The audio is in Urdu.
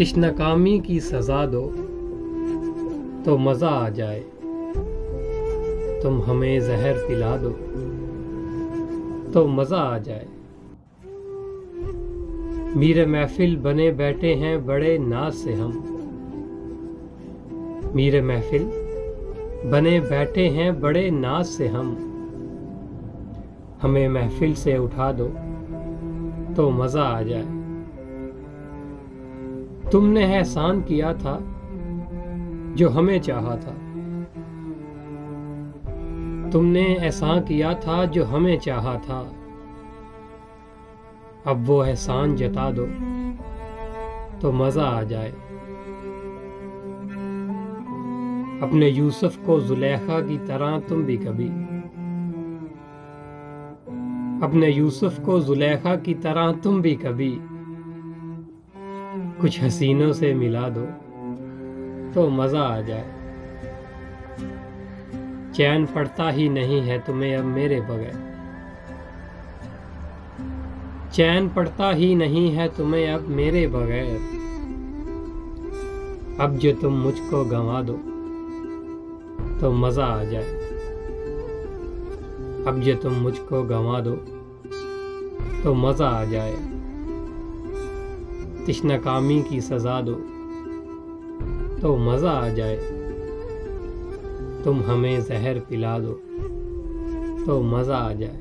تشنہ کامی کی سزا دو تو مزہ آ جائے، تم ہمیں زہر پلا دو تو مزہ آ جائے۔ میر محفل بنے بیٹھے ہیں بڑے ناز سے ہم، میر محفل بنے بیٹھے ہیں بڑے ناز سے ہم، ہمیں محفل سے اٹھا دو تو مزہ آ جائے۔ تم نے احسان کیا تھا جو ہمیں چاہا تھا، تم نے احسان کیا تھا جو ہمیں چاہا تھا، اب وہ احسان جتا دو تو مزہ آ جائے۔ اپنے یوسف کو زلیخا کی طرح تم بھی کبھی، اپنے یوسف کو زلیخا کی طرح تم بھی کبھی کچھ حسینوں سے ملا دو تو مزہ آ جائے۔ چین پڑتا ہی نہیں ہے تمہیں اب میرے بغیر، چین پڑتا ہی نہیں ہے تمہیں اب میرے بغیر، اب جو تم مجھ کو گنوا دو تو مزہ آ جائے، اب جو تم مجھ کو گنوا دو تو مزہ آ جائے۔ تشنہ کامی کی سزا دو تو مزہ آ جائے، تم ہمیں زہر پلا دو تو مزہ آ جائے۔